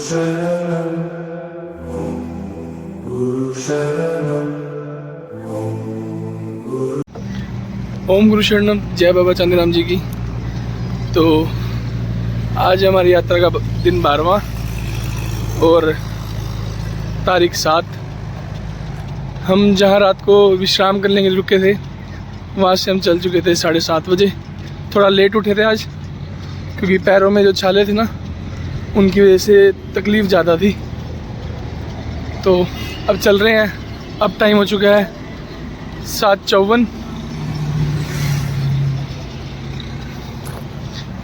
ओम गुरु शरणम। जय बाबा चंदीराम जी की। तो आज हमारी यात्रा का दिन 12वां और तारीख 7। हम जहाँ रात को विश्राम करने के लिए रुके थे वहाँ से हम चल चुके थे 7:30 बजे। थोड़ा लेट उठे थे आज क्योंकि पैरों में जो छाले थे ना उनकी वजह से तकलीफ़ ज़्यादा थी। तो अब चल रहे हैं। अब टाइम हो चुका है 7:54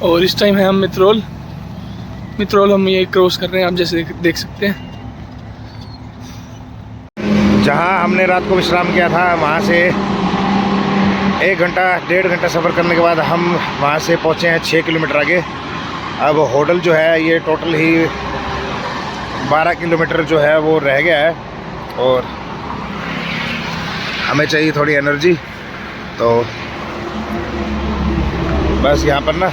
और इस टाइम है हम मित्रोल हम ये क्रॉस कर रहे हैं। आप जैसे देख सकते हैं जहाँ हमने रात को विश्राम किया था वहाँ से 1-1.5 घंटा सफ़र करने के बाद हम वहाँ से पहुँचे हैं 6 किलोमीटर आगे। अब होटल जो है ये टोटल ही 12 किलोमीटर जो है वो रह गया है और हमें चाहिए थोड़ी एनर्जी। तो बस यहाँ पर ना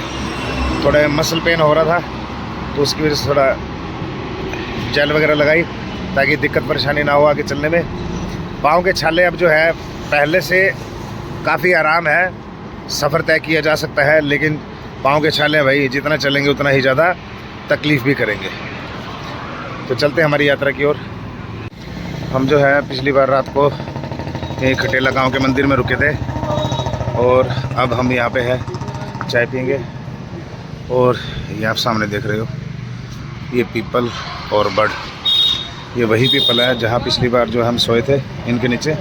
थोड़ा मसल पेन हो रहा था तो उसकी वजह से थोड़ा जेल वगैरह लगाई ताकि दिक्कत परेशानी ना हो आगे चलने में। पाँव के छाले अब जो है पहले से काफ़ी आराम है, सफ़र तय किया जा सकता है, लेकिन पाँव के छाले भाई जितना चलेंगे उतना ही ज़्यादा तकलीफ़ भी करेंगे। तो चलते हैं हमारी यात्रा की ओर। हम जो है पिछली बार रात को यहीं खटेला गांव के मंदिर में रुके थे और अब हम यहाँ पे है चाय पियेंगे। और ये आप सामने देख रहे हो ये पीपल और बड़, ये वही पीपल है जहाँ पिछली बार जो हम सोए थे इनके नीचे।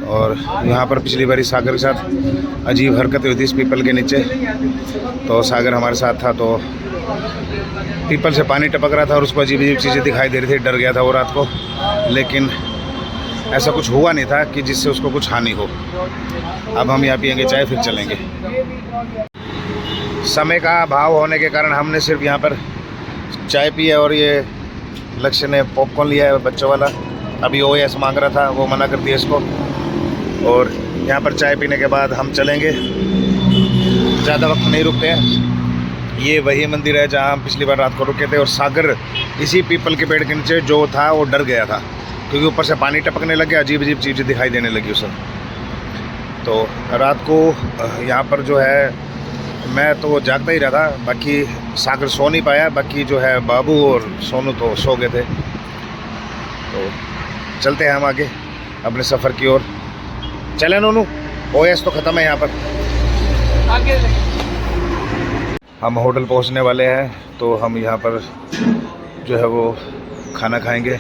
और यहाँ पर पिछली बारी सागर के साथ अजीब हरकत हुई थी इस पीपल के नीचे। तो सागर हमारे साथ था तो पीपल से पानी टपक रहा था और उसको अजीब अजीब चीज़ें दिखाई दे रही थी। डर गया था वो रात को, लेकिन ऐसा कुछ हुआ नहीं था कि जिससे उसको कुछ हानि हो। अब हम यहाँ पियेंगे चाय फिर चलेंगे। समय का अभाव होने के कारण हमने सिर्फ यहाँ पर चाय पी है और ये लक्ष्य ने पॉपकॉर्न लिया है बच्चों वाला। अभी ओएस मांग रहा था, वो मना कर दिया इसको। और यहाँ पर चाय पीने के बाद हम चलेंगे, ज़्यादा वक्त नहीं रुकते हैं। ये वही मंदिर है जहाँ हम पिछली बार रात को रुके थे और सागर इसी पीपल के पेड़ के नीचे जो था वो डर गया था क्योंकि ऊपर से पानी टपकने लग गया, अजीब अजीब चीज़ें दिखाई देने लगी उसे। तो रात को यहाँ पर जो है मैं तो जागता ही रहा था, बाकी सागर सो नहीं पाया, बाकी जो है बाबू और सोनू तो सो गए थे। तो चलते हैं हम आगे अपने सफ़र की ओर। चले नोनू, ओएस तो ख़त्म है यहाँ पर। आगे हम होटल पहुँचने वाले हैं तो हम यहाँ पर जो है वो खाना खाएंगे।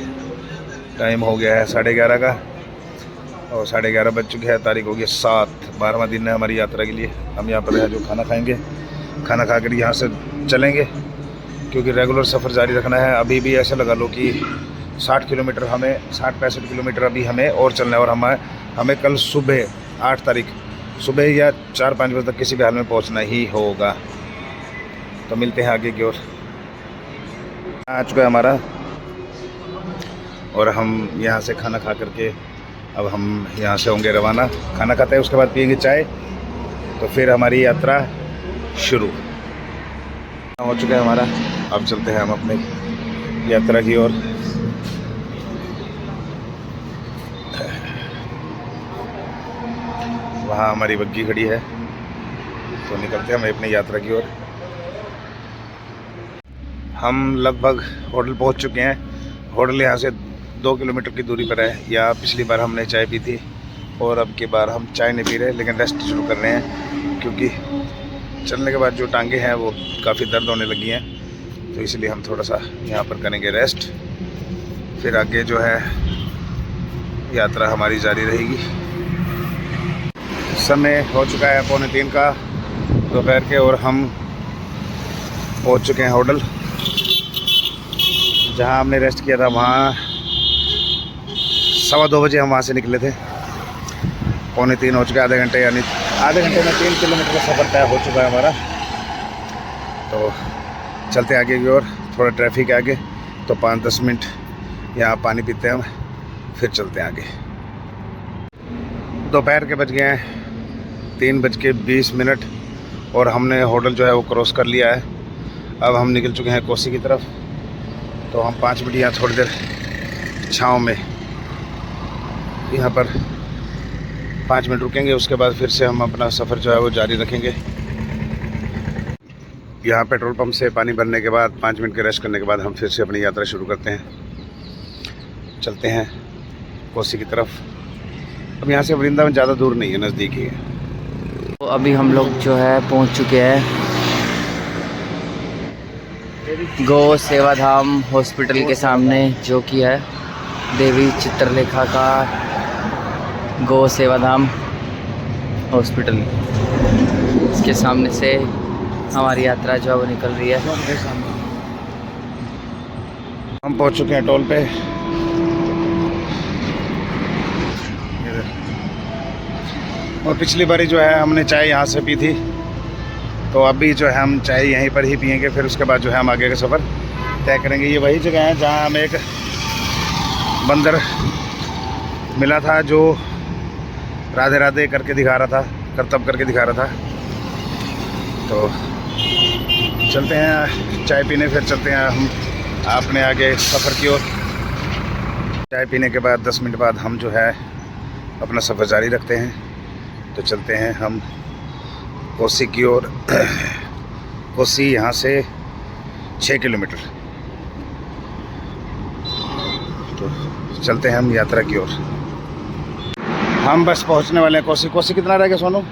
टाइम हो गया है 11:30 का और 11:30 बज चुके हैं। तारीख हो गई 7, 12वां दिन है हमारी यात्रा के लिए। हम यहाँ पर है जो खाना खाएंगे, खाना खा कर यहाँ से चलेंगे क्योंकि रेगुलर सफ़र जारी रखना है। अभी भी ऐसा लगा लो कि 60 किलोमीटर हमें 60-65 किलोमीटर अभी हमें और चलना है और हमें कल सुबह 8 तारीख सुबह या 4-5 बजे तक किसी भी हाल में पहुँचना ही होगा। तो मिलते हैं आगे की ओर। आ चुका है हमारा और हम यहाँ से खाना खा करके अब हम यहाँ से होंगे रवाना। खाना खाते हैं उसके बाद पियेंगे चाय, तो फिर हमारी यात्रा शुरू हो चुका है हमारा। अब चलते हैं हम अपनी यात्रा की ओर। वहाँ हमारी बग्गी खड़ी है तो निकलते हैं हम अपनी यात्रा की ओर। हम लगभग होटल पहुँच चुके हैं। होटल यहाँ से 2 किलोमीटर की दूरी पर है। यहाँ पिछली बार हमने चाय पी थी और अब की बार हम चाय नहीं पी रहे, लेकिन रेस्ट शुरू कर रहे हैं क्योंकि चलने के बाद जो टांगे हैं वो काफ़ी दर्द होने लगी हैं। तो इसलिए हम थोड़ा सा यहाँ पर करेंगे रेस्ट, फिर आगे जो है यात्रा हमारी जारी रहेगी। समय हो चुका है 2:45 का दोपहर के और हम पहुँच चुके हैं होटल। जहाँ हमने रेस्ट किया था वहाँ 2:15 बजे हम वहाँ से निकले थे। 2:45 हो चुका है, आधे घंटे यानी आधे घंटे में 3 किलोमीटर का सफ़र तय हो चुका है हमारा। तो चलते आगे की ओर। थोड़ा ट्रैफिक है आगे तो 5-10 मिनट यहाँ पानी पीते हैं हम, फिर चलते हैं आगे। दोपहर के बज गए हैं 3:20 और हमने होटल जो है वो क्रॉस कर लिया है। अब हम निकल चुके हैं कोसी की तरफ। तो हम 5 मिनट यहाँ थोड़ी देर छाँव में यहाँ पर 5 मिनट रुकेंगे, उसके बाद फिर से हम अपना सफ़र जो है वो जारी रखेंगे। यहाँ पेट्रोल पंप से पानी भरने के बाद 5 मिनट के रेस्ट करने के बाद हम फिर से अपनी यात्रा शुरू करते हैं, चलते हैं कोसी की तरफ। अब यहाँ से वृंदावन ज़्यादा दूर नहीं है, नज़दीक ही है। तो अभी हम लोग जो है पहुँच चुके हैं गौ सेवाधाम हॉस्पिटल के सामने, जो कि है देवी चित्रलेखा का गौ सेवाधाम हॉस्पिटल। इसके सामने से हमारी यात्रा जो है वो निकल रही है। हम पहुंच चुके हैं टोल पे। और पिछली बारी जो है हमने चाय यहाँ से पी थी, तो अभी जो है हम चाय यहीं पर ही पियेंगे। फिर उसके बाद जो है हम आगे का सफ़र तय करेंगे। ये वही जगह है जहाँ हमें एक बंदर मिला था जो राधे राधे करके दिखा रहा था, करतब करके दिखा रहा था। तो चलते हैं चाय पीने, फिर चलते हैं हम अपने आगे सफ़र की ओर। चाय पीने के बाद 10 मिनट बाद हम जो है अपना सफ़र जारी रखते हैं। तो चलते हैं हम कोसी की ओर। कोसी यहाँ से 6 किलोमीटर। तो चलते हैं हम यात्रा की ओर। हम बस पहुँचने वाले हैं कोसी। कोसी कितना रह गया सोनू?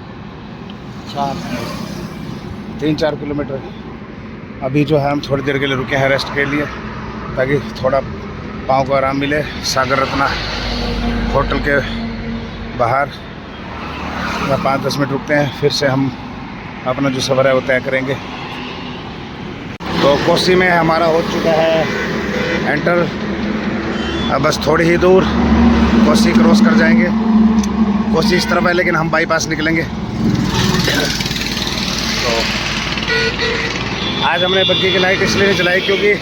3-4 किलोमीटर। अभी जो है हम थोड़ी देर के लिए रुके हैं रेस्ट के लिए, ताकि थोड़ा पाँव को आराम मिले। सागर रत्ना होटल के बाहर 5-10 मिनट रुकते हैं, फिर से हम अपना जो सफ़र है वो तय करेंगे। तो कोसी में हमारा हो चुका है एंटर। अब बस थोड़ी ही दूर कोसी क्रॉस कर जाएंगे। कोसी इस तरफ है, लेकिन हम बाईपास निकलेंगे। तो आज हमने बग्गी की लाइट इसलिए नहीं जलाई क्योंकि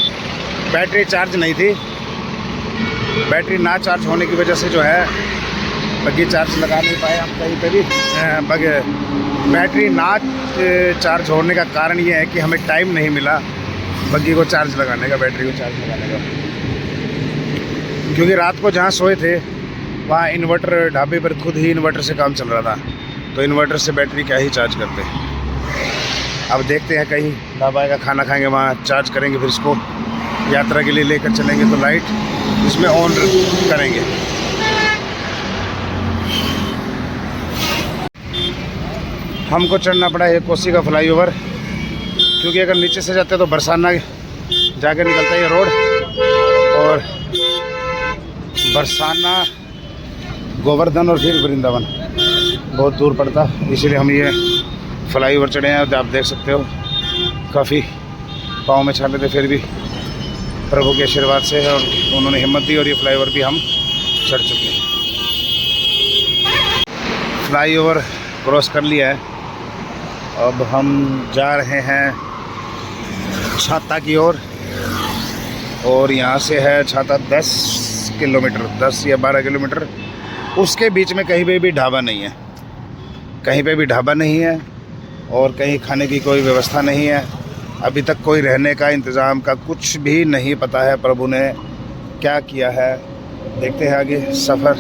बैटरी चार्ज नहीं थी। बैटरी ना चार्ज होने की वजह से जो है बग्गी चार्ज लगा नहीं पाए हम कहीं पे भी। बैटरी ना चार्ज होने का कारण ये है कि हमें टाइम नहीं मिला बग्गी को चार्ज लगाने का, बैटरी को चार्ज लगाने का। क्योंकि रात को जहाँ सोए थे वहाँ इन्वर्टर, ढाबे पर खुद ही इन्वर्टर से काम चल रहा था, तो इन्वर्टर से बैटरी क्या ही चार्ज करते। अब देखते हैं कहीं ढाबा का खाना खाएंगे, वहाँ चार्ज करेंगे, फिर इसको यात्रा के लिए लेकर चलेंगे। तो लाइट इसमें ऑन करेंगे। हमको चढ़ना पड़ा है कोसी का फ्लाईओवर, क्योंकि अगर नीचे से जाते तो बरसाना जाके निकलता है ये रोड, और बरसाना, गोवर्धन और फिर वृंदावन बहुत दूर पड़ता। इसीलिए हम ये फ्लाईओवर चढ़े हैं। तो आप देख सकते हो काफ़ी पाँव में छाले थे, फिर भी प्रभु के आशीर्वाद से और उन्होंने हिम्मत दी और ये फ्लाईओवर भी हम चढ़ चुके हैं। फ्लाईओवर क्रॉस कर लिया है। अब हम जा रहे हैं छाता की ओर, और यहाँ से है छाता 10 किलोमीटर, 10 या 12 किलोमीटर। उसके बीच में कहीं पे भी ढाबा नहीं है, कहीं पे भी ढाबा नहीं है, और कहीं खाने की कोई व्यवस्था नहीं है। अभी तक कोई रहने का इंतज़ाम का कुछ भी नहीं पता है प्रभु ने क्या किया है। देखते हैं आगे, सफ़र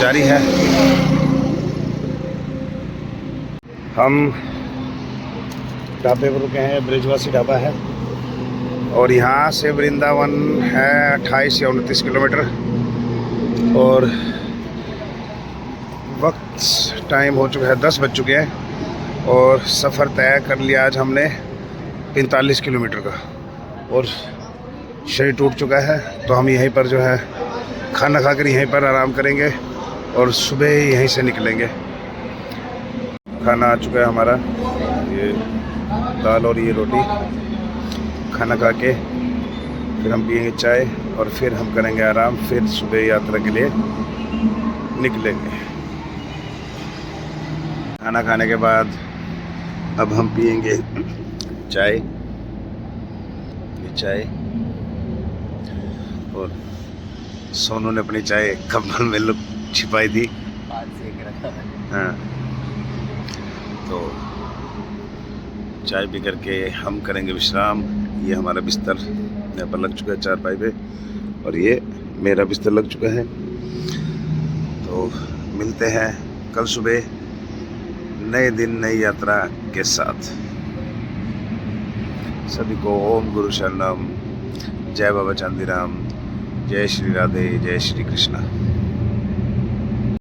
जारी है। हम ढाबे पर रुके हैं, ब्रिजवासी ढाबा है, और यहाँ से वृंदावन है 28 या 29 किलोमीटर। और वक्त टाइम हो चुका है 10 बज चुके हैं, और सफ़र तय कर लिया आज हमने 45 किलोमीटर का, और शरीर टूट चुका है। तो हम यहीं पर जो है खाना खाकर यहीं पर आराम करेंगे, और सुबह यहीं से निकलेंगे। खाना आ चुका है हमारा, ये दाल और ये रोटी। खाना खा के फिर हम पियेंगे चाय, और फिर हम करेंगे आराम, फिर सुबह यात्रा के लिए निकलेंगे। खाना खाने के बाद अब हम पियेंगे चाय, ये चाय। और सोनू ने अपनी चाय कंबल में लुक छिपाई थी। हाँ, तो चाय पी करके हम करेंगे विश्राम। ये हमारा बिस्तर यहाँ पर लग चुका है चारपाई पे, और ये मेरा बिस्तर लग चुका है। तो मिलते हैं कल सुबह नए दिन नई यात्रा के साथ। सभी को ओम गुरु शरणम, जय बाबा चांदीराम, जय श्री राधे, जय श्री कृष्णा।